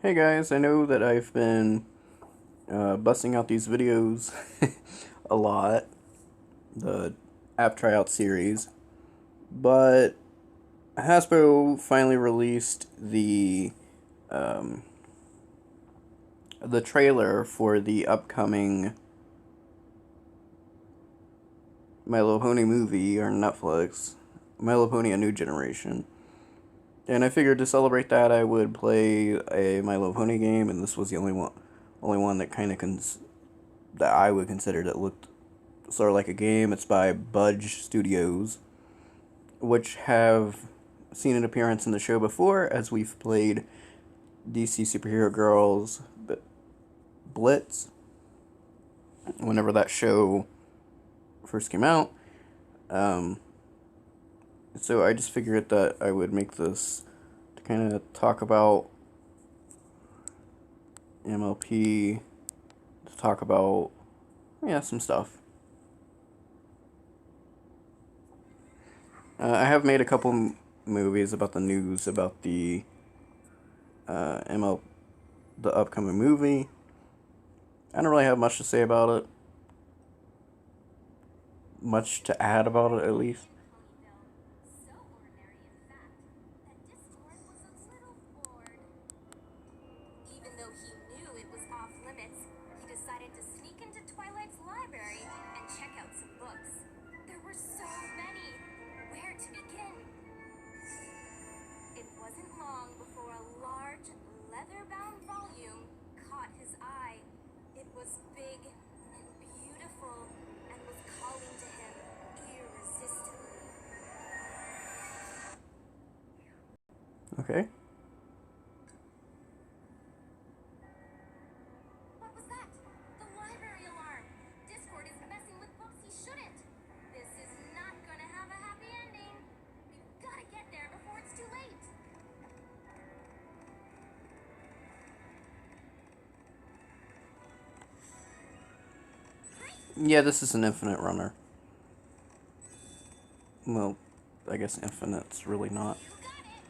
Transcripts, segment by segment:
Hey guys, I know that I've been busting out these videos a lot, the app tryout series, but Hasbro finally released um, the trailer for the upcoming My Little Pony movie on Netflix, My Little Pony: A New Generation. And I figured to celebrate that I would play a My Little Pony game, and this was the only one that that I would consider that looked sort of like a game. It's by Budge Studios, which have seen an appearance in the show before, as we've played DC Superhero Girls Blitz whenever that show first came out. Um, so I just figured that I would make this to kind of talk about MLP, to talk about, some stuff. I have made a couple movies about the news about the the upcoming movie. I don't really have much to say about it. Much to add about it, at least. Even though he knew it was off limits, he decided to sneak into Twilight's library and check out some books. There were so many. Where to begin? It wasn't long before a large, leather-bound volume caught his eye. It was big and beautiful and was calling to him irresistibly. Okay. What was that? The library alarm! Discord is messing with books he shouldn't. This is not gonna have a happy ending. We've gotta get there before it's too late. Yeah, this is an infinite runner. Well, I guess infinite's really not You got it!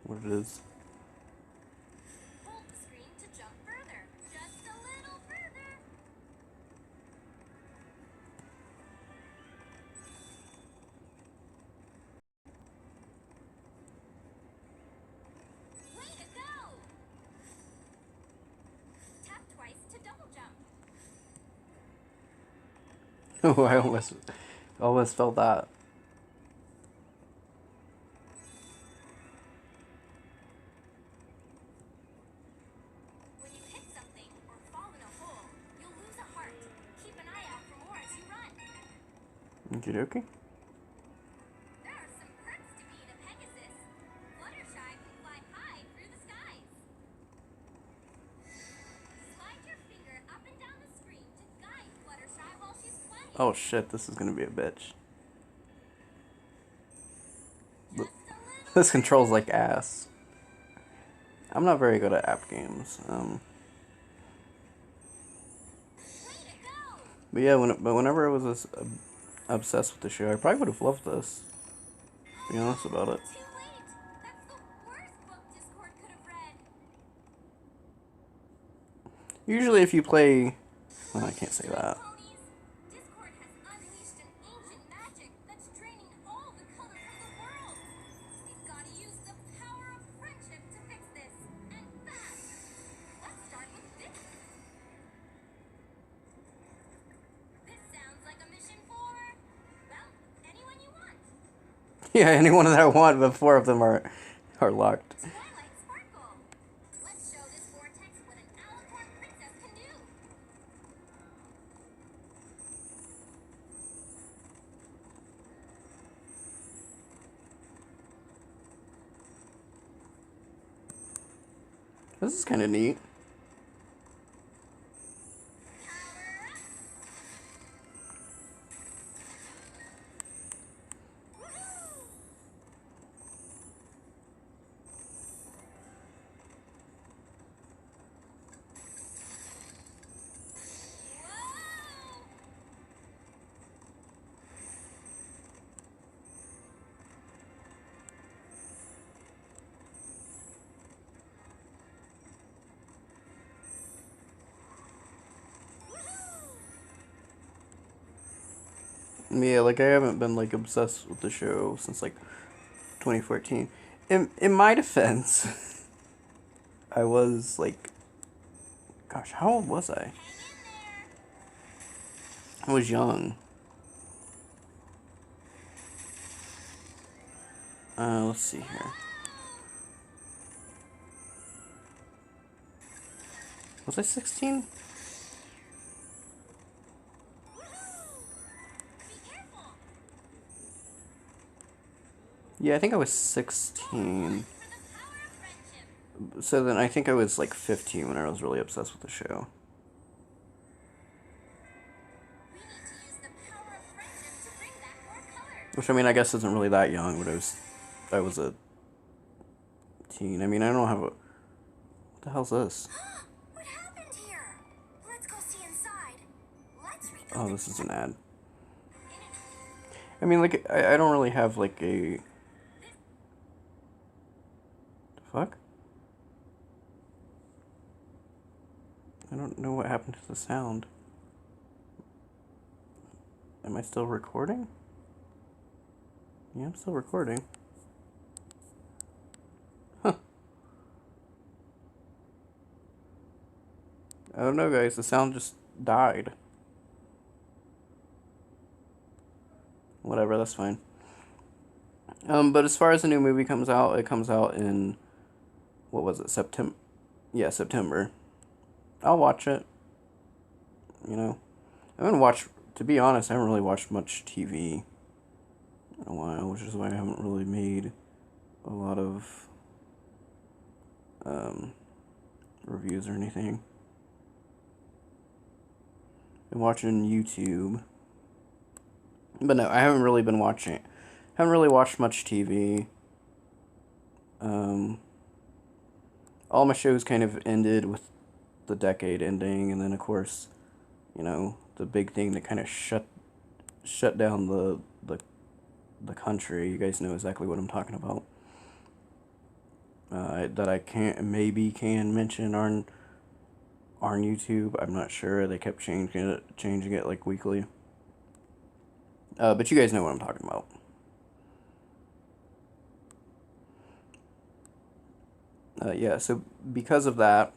what it is. Hold the screen to jump further. Just a little further. Way to go! Tap twice to double jump. Oh, I almost felt that. When you hit something or fall in a hole, you'll lose a heart. Keep an eye out for more as you run. Okie dokie. There are some perks to being a Pegasus. Fluttershy can fly high through the skies. Slide your finger up and down the screen to guide Fluttershy while she's playing. Oh shit, this is gonna be a bitch. Just a little This controls further. like ass. I'm not very good at app games. Way to go! But yeah, whenever I was obsessed with the show, I probably would have loved this. To be honest about it. Too late! That's the worst book Discord could have read. Usually, if you play, well, I can't say Shiny that. ponies! Discord has unleashed an ancient magic that's draining all the color from the world. We've got to use the power of friendship to fix this, and fast. Let's start with this. This sounds like a mission for, well, anyone you want. Yeah, anyone that I want, but four of them are locked. Twilight Sparkle. Let's show this vortex what an alicorn princess can do. This is kind of neat. Power up. Woohoo! Whoa! Yeah, like I haven't been like obsessed with the show since like 2014. In my defense, I was like, gosh, how old was I? I was young. Let's see here. Was I 16? Yeah, I think I was 16. So then I think I was like 15 when I was really obsessed with the show. Which, I mean, I guess isn't really that young, but I was a teen. I mean, I don't have a, what the hell's this? What happened here? Let's go see inside. Let's rebuild. Oh, this is an ad. I mean, like, I don't really have, like, a... The fuck? I don't know what happened to the sound. Am I still recording? Yeah, I'm still recording. Huh. I don't know, guys. The sound just died. Whatever, that's fine. But as far as the new movie comes out, it comes out in... What was it? September? Yeah, September. I'll watch it. You know? I haven't watched... To be honest, I haven't really watched much TV in a while, which is why I haven't really made a lot of reviews or anything. Been watching YouTube, but no, I haven't really been watching. Haven't really watched much TV. All my shows kind of ended with the decade ending, and then of course, you know, the big thing that kind of shut down the country. You guys know exactly what I'm talking about. That I can't can mention on YouTube. I'm not sure. They kept changing it like weekly. But you guys know what I'm talking about. Yeah. So because of that,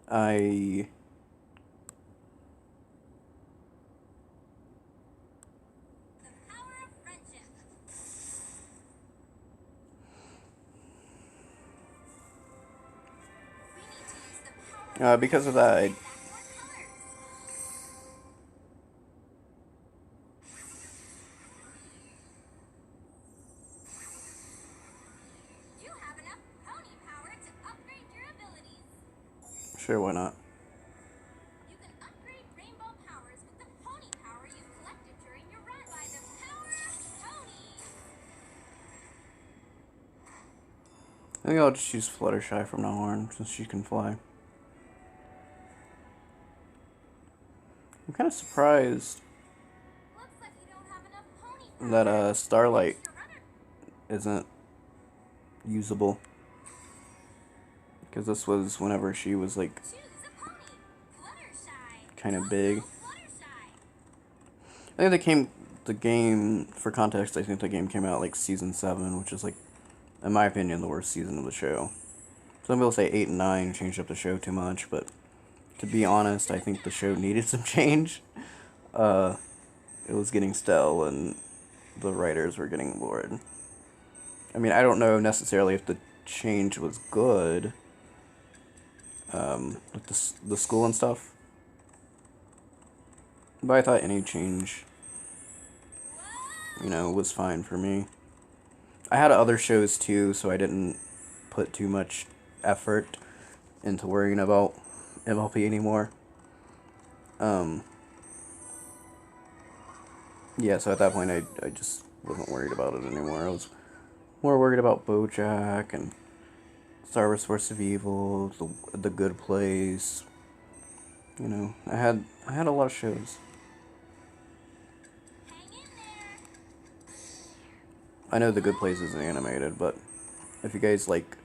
I. Because of that, You have enough pony power to upgrade your abilities. Sure, why not? You can upgrade rainbow powers with the pony power you collected during your run by the power of ponies. I think I'll just use Fluttershy from now on, since she can fly. I'm kind of surprised Looks like you don't have enough pony that power. Starlight isn't usable. Because this was whenever she was like Choose a pony. Fluttershy. kind of big. Fluttershy. I think the game, for context, I think the game came out like season 7, which is like, in my opinion, the worst season of the show. Some people say 8 and 9 changed up the show too much, but to be honest, I think the show needed some change. It was getting stale and the writers were getting bored. I mean, I don't know necessarily if the change was good, with the school and stuff, but I thought any change, you know, was fine for me. I had other shows too, so I didn't put too much effort into worrying about MLP anymore. Yeah, so at that point, I just wasn't worried about it anymore. I was more worried about BoJack and Star Wars Force of Evil, the Good Place. You know, I had a lot of shows. Hang in there. I know the Good Place isn't animated, but if you guys like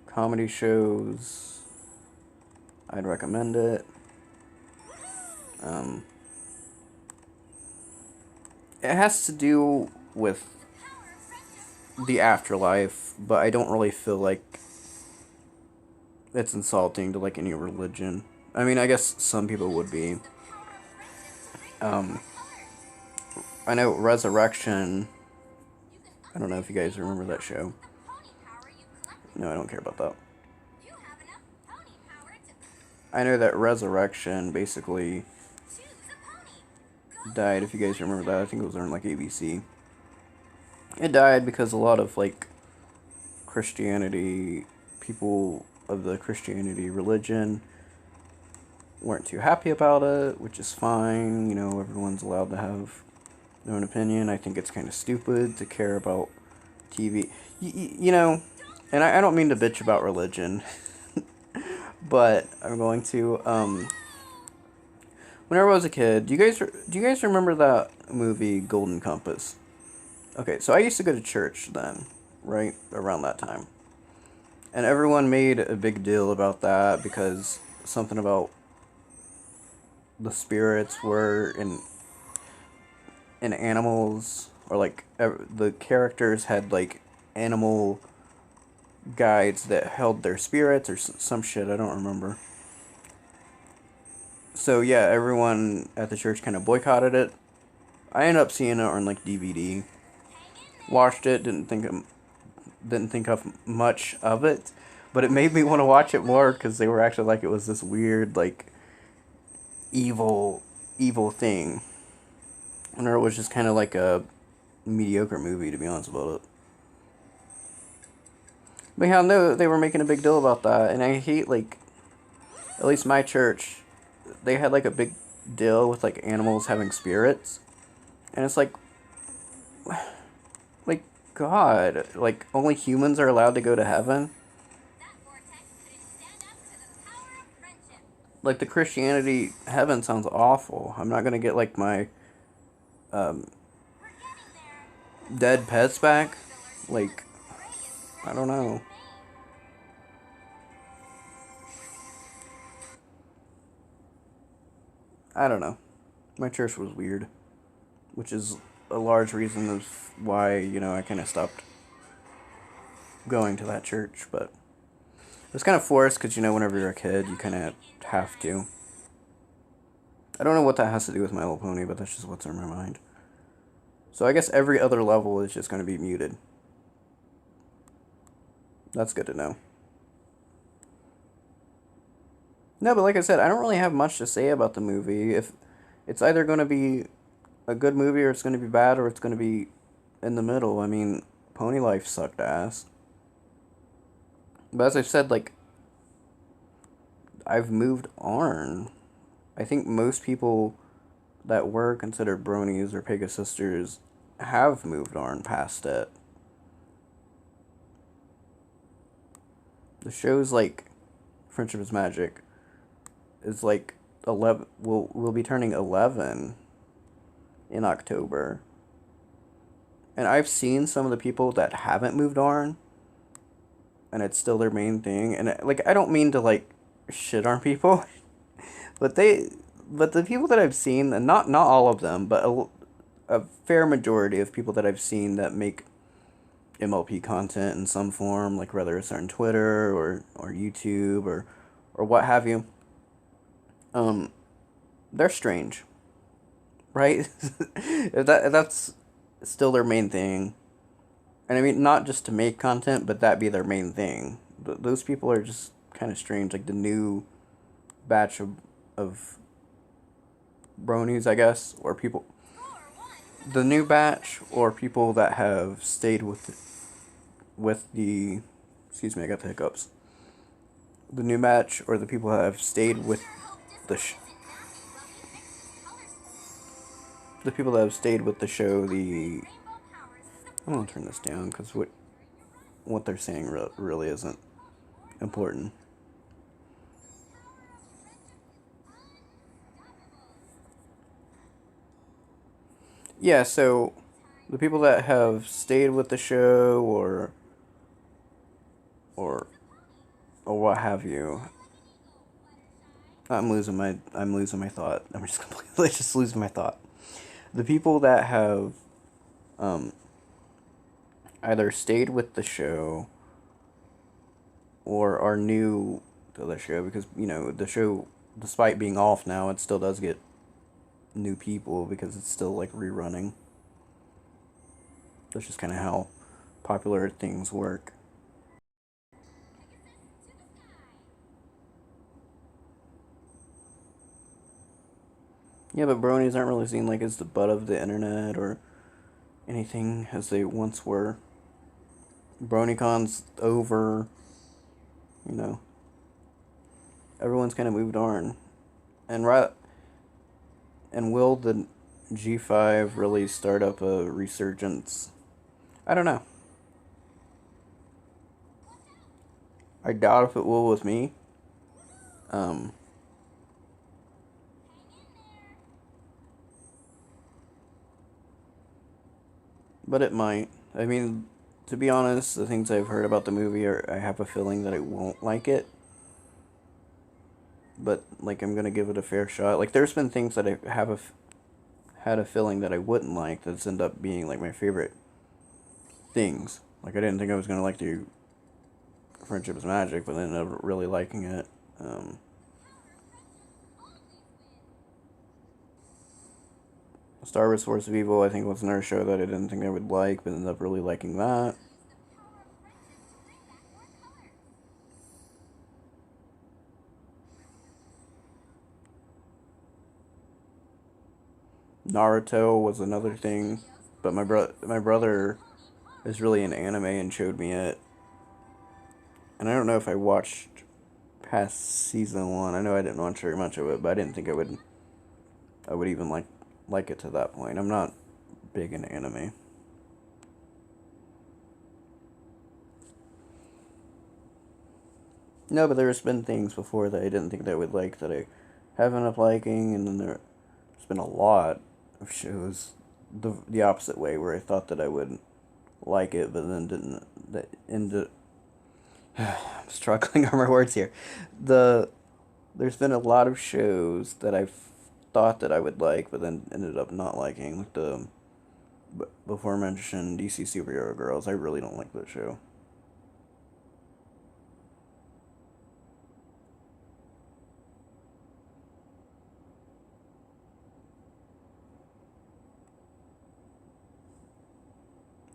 comedy shows, I'd recommend it. it has to do with the afterlife, but I don't really feel like it's insulting to like any religion. I mean, I guess some people would be. Um, I know Resurrection. I don't know if you guys remember that show. No, I don't care about that. I know that Resurrection basically died. If you guys remember that, I think it was on like ABC. It died because a lot of like Christianity people of the Christianity religion weren't too happy about it, which is fine. You know, everyone's allowed to have their own opinion. I think it's kind of stupid to care about TV. You know, and I don't mean to bitch about religion, but I'm going to. Whenever I was a kid, do you guys remember that movie Golden Compass? Okay, so I used to go to church then, right around that time, and everyone made a big deal about that because something about the spirits were in animals, or like the characters had like animal guides that held their spirits or some shit. I don't remember. So yeah, everyone at the church kind of boycotted it. I ended up seeing it on like DVD. Watched it, didn't think of much of it, but it made me want to watch it more because they were actually like it was this weird like evil thing. And it was just kind of like a mediocre movie, to be honest about it. But yeah, no, they were making a big deal about that, and I hate like at least my church, they had like a big deal with like animals having spirits, and it's like God, like only humans are allowed to go to heaven. Like the Christianity heaven sounds awful. I'm not gonna get like my um, dead pets back. Like I don't know. I don't know. My church was weird, which is a large reason of why I kind of stopped going to that church. But it was kind of forced because whenever you're a kid, you kind of have to. I don't know what that has to do with My Little Pony, but that's just what's on my mind. So I guess every other level is just going to be muted. That's good to know. No, but like I said, I don't really have much to say about the movie. If it's either going to be a good movie or it's going to be bad or it's going to be in the middle. I mean, Pony Life sucked ass. But as I've said, like, I've moved on. I think most people that were considered bronies or Pegasisters have moved on past it. The show's like Friendship is Magic is like 11 will be turning 11 in October. And I've seen some of the people that haven't moved on and it's still their main thing, and like I don't mean to like shit on people, but the people that I've seen, and not all of them, but a fair majority of people that I've seen that make MLP content in some form, like whether it's on Twitter or YouTube or what have you, um, they're strange, right? If that's still their main thing, and I mean not just to make content, but that be their main thing. Those people are just kind of strange, like the new batch of bronies, I guess, or people, the new batch, or people that have stayed with the, excuse me, I got the hiccups. The new batch, or the people that have stayed with the the people that have stayed with the show. I'm gonna turn this down because what they're saying really isn't important. Yeah, so the people that have stayed with the show or or what have you. I'm losing my thought. I'm just completely just losing my thought. The people that have um, either stayed with the show or are new to the show, because the show, despite being off now, it still does get new people because it's still like rerunning. That's just kind of how popular things work. Yeah, but bronies aren't really seen like as the butt of the internet or anything as they once were. BronyCon's over, you know. Everyone's kind of moved on, and and will the G5 really start up a resurgence? I don't know. I doubt if it will with me. Um, but it might. I mean, to be honest, the things I've heard about the movie are I have a feeling that I won't like it. But like I'm gonna give it a fair shot. Like there's been things that I had a feeling that I wouldn't like that's end up being like my favorite things. Like I didn't think I was gonna like the Friendship is Magic, but I ended up really liking it. Um, Star Wars Force of Evil, I think, was another show that I didn't think I would like, but ended up really liking that. Naruto was another thing, but my brother is really an anime and showed me it, and I don't know if I watched past season 1. I know I didn't watch very much of it, but I didn't think I would even like it to that point. I'm not big in anime. No, but there's been things before that I didn't think that I would like that I have ended up liking, and then there's been a lot of shows the opposite way where I thought that I would like it, but then didn't. That ended. I'm struggling on my words here. The There's been a lot of shows that I've thought that I would like, but then ended up not liking. Like the before mentioned DC Superhero Girls, I really don't like that show.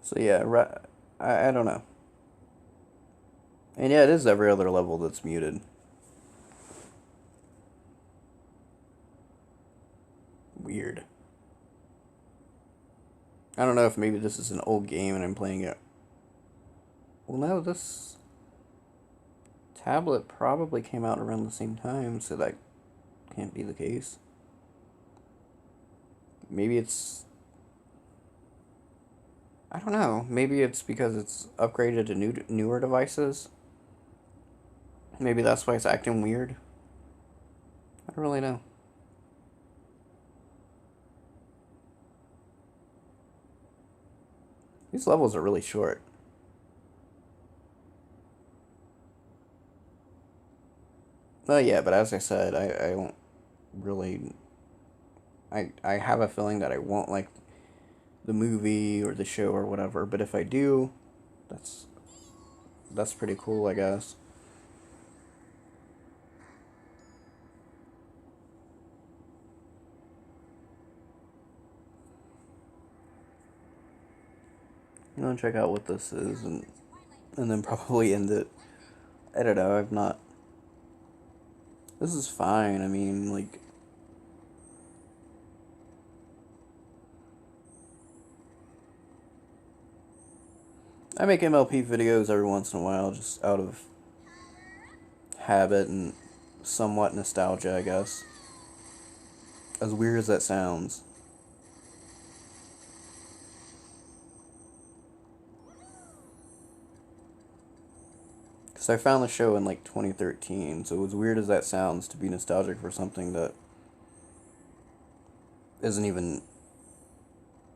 So yeah, I don't know. And yeah, it is every other level that's muted. Weird. I don't know if maybe this is an old game and I'm playing it. Well, no, this tablet probably came out around the same time, so that can't be the case. Maybe it's. I don't know. Maybe it's because it's upgraded to newer devices. Maybe that's why it's acting weird. I don't really know. These levels are really short. Oh yeah, but as I said, I don't really. I have a feeling that I won't like the movie or the show or whatever. But if I do, that's that's pretty cool, I guess. I'm gonna check out what this is and then probably end it. I don't know. I've not. This is fine. I mean, like I make MLP videos every once in a while, just out of habit and somewhat nostalgia, I guess. As weird as that sounds. Because I found the show in like 2013, so as weird as that sounds to be nostalgic for something that isn't even.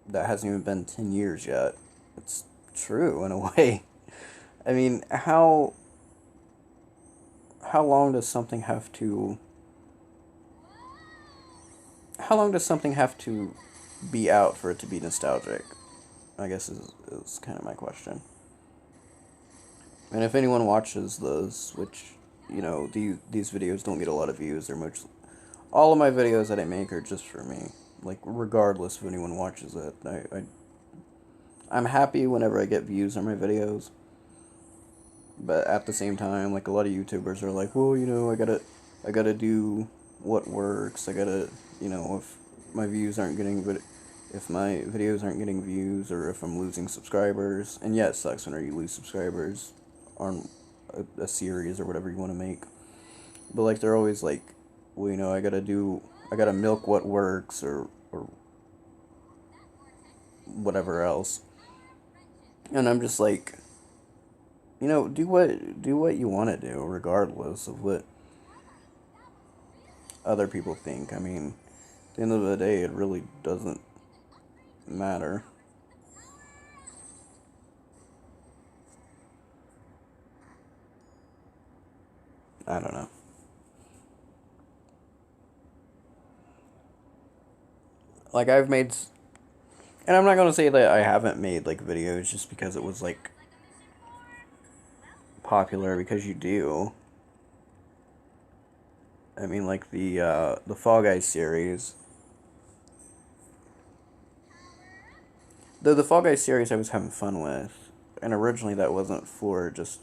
That hasn't even been 10 years yet. It's true in a way. I mean, how long does something have to. How long does something have to be out for it to be nostalgic? I guess is kind of my question. And if anyone watches those, which, you know, these videos don't get a lot of views, they're much. All of my videos that I make are just for me. Like, regardless if anyone watches it. I'm happy whenever I get views on my videos. But at the same time, like, a lot of YouTubers are like, well, you know, I gotta do what works. I gotta, you know, if my views aren't getting, if my videos aren't getting views, or if I'm losing subscribers, and yeah, it sucks whenever you lose subscribers on a series or whatever you want to make. But like, they're always like, well, you know, I gotta milk what works, or whatever else. And I'm just like, you know, do what you want to do, regardless of what other people think. I mean, at the end of the day, it really doesn't matter. I don't know. Like, and I'm not gonna say that I haven't made like videos just because it was like popular, because you do. I mean, like the Fall Guys series. The Fall Guys series I was having fun with, and originally that wasn't for just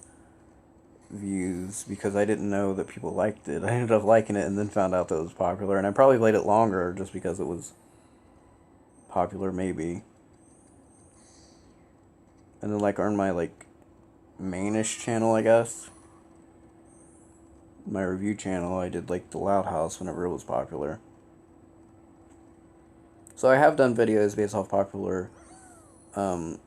views, because I didn't know that people liked it. I ended up liking it and then found out that it was popular, and I probably played it longer just because it was popular, maybe. And then like on my like mainish channel, I guess, my review channel, I did like the Loud House whenever it was popular. So I have done videos based off popular um,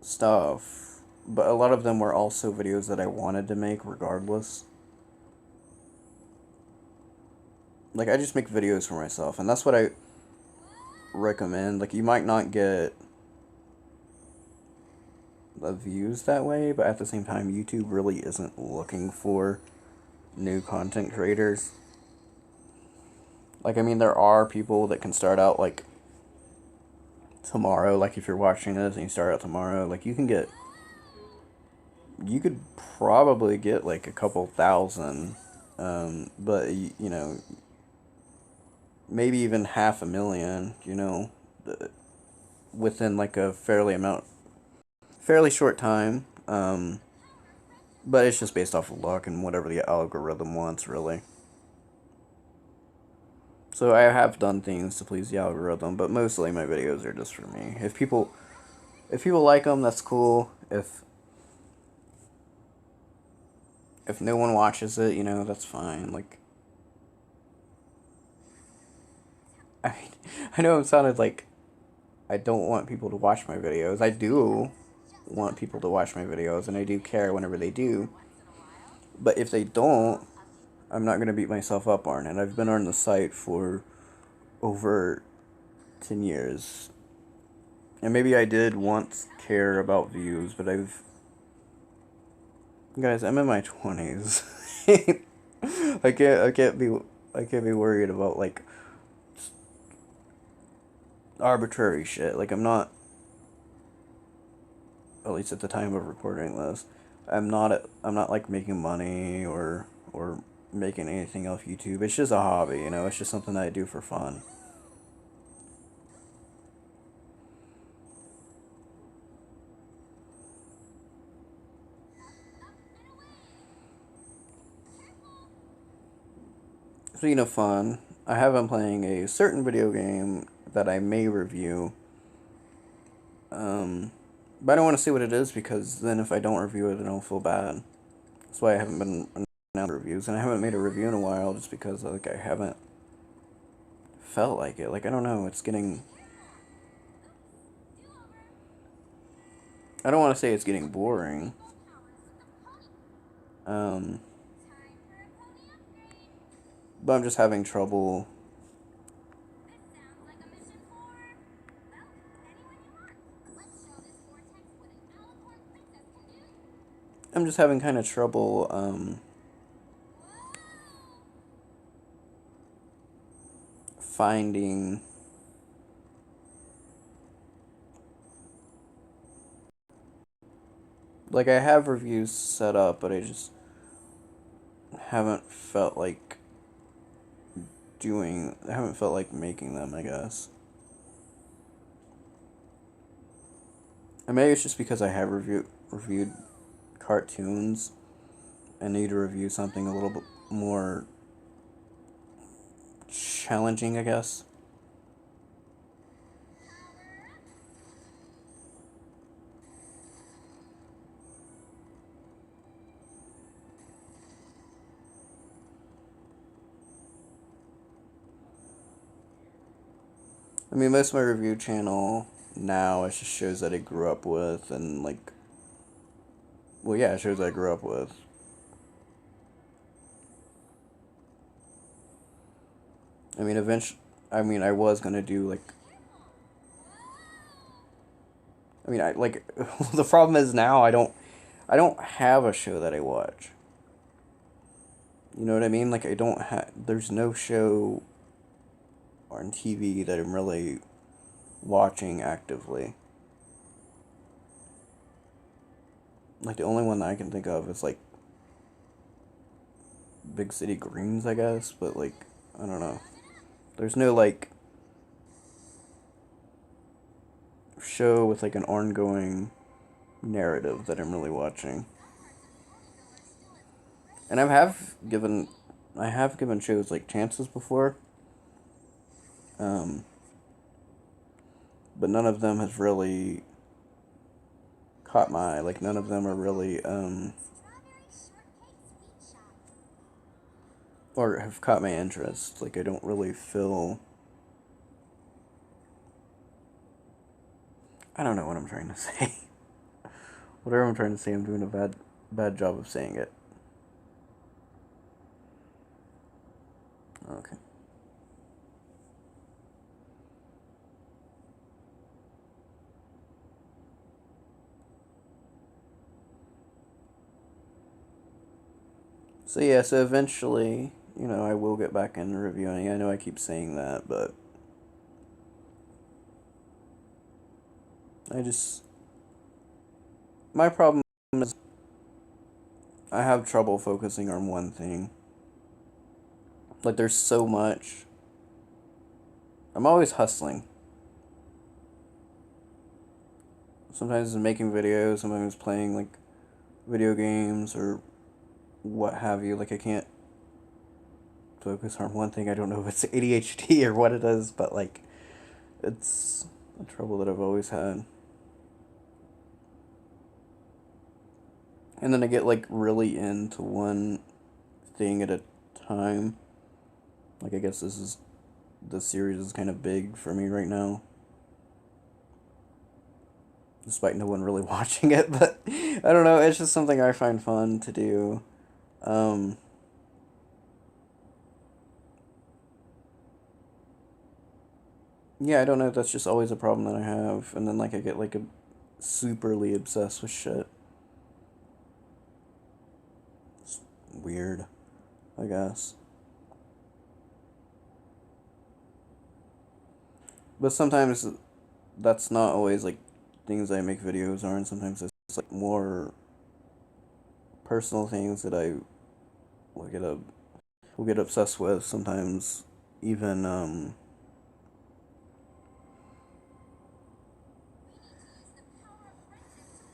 stuff, but a lot of them were also videos that I wanted to make regardless. Like, I just make videos for myself, and that's what I recommend. Like, you might not get the views that way, but at the same time, YouTube really isn't looking for new content creators. Like, I mean, there are people that can start out like tomorrow. Like, if you're watching this and you start out tomorrow, like, you could probably get like a couple thousand, but you know, maybe even 500,000, you know, within like a fairly short time. But it's just based off of luck and whatever the algorithm wants, really. So I have done things to please the algorithm, but mostly my videos are just for me. If people like them, that's cool. If no one watches it, you know, that's fine. Like, I I know it sounded like I don't want people to watch my videos. I do want people to watch my videos, and I do care whenever they do. But if they don't, I'm not gonna beat myself up on it. I've been on the site for over 10 years. And maybe I did once care about views, but guys, I'm in my 20s. I can't be worried about like arbitrary shit. Like, I'm not, at least at the time of recording this, I'm not like making money or making anything off YouTube. It's just a hobby, you know. It's just something that I do for fun. Speaking of fun, I have been playing a certain video game that I may review. Um, but I don't want to see what it is, because then if I don't review it, then I'll feel bad. That's why I haven't been announcing reviews, and I haven't made a review in a while, just because like I haven't felt like it. Like, I don't know, it's getting. I don't want to say it's getting boring. Um, but I'm just having trouble. I'm just having kind of trouble finding Like, I have reviews set up, but I just haven't felt like I haven't felt like making them, I guess. And maybe it's just because I have reviewed cartoons and need to review something a little bit more challenging, I guess. I mean, most of my review channel now is just shows that I grew up with, and like, well, yeah, shows I grew up with. I mean, eventually, I mean, I was gonna do like, I mean, I like, the problem is now I don't have a show that I watch. You know what I mean? Like, I don't have, there's no show on TV that I'm really watching actively. Like, the only one that I can think of is like Big City Greens, I guess, but like, I don't know. There's no like show with like an ongoing narrative that I'm really watching. And I have given shows like chances before, um, but none of them has really caught my eye. Like, none of them are really or have caught my interest. Like, I don't really feel. I don't know what I'm trying to say. Whatever I'm trying to say, I'm doing a bad job of saying it. Okay. So yeah, so eventually, I will get back into reviewing. I know I keep saying that, but I just my problem is I have trouble focusing on one thing. Like, there's so much. I'm always hustling. Sometimes I'm making videos, sometimes playing like video games or what have you. Like, I can't focus on one thing. I don't know if it's ADHD or what it is, but like, it's a trouble that I've always had. And then I get like really into one thing at a time. Like, I guess this series is kind of big for me right now, despite no one really watching it. But I don't know. It's just something I find fun to do. Um, yeah, I don't know. That's just always a problem that I have. And then like I get like a superly obsessed with shit. It's weird, I guess. But sometimes that's not always like things I make videos on. Sometimes it's like more personal things that I will get obsessed with. Sometimes even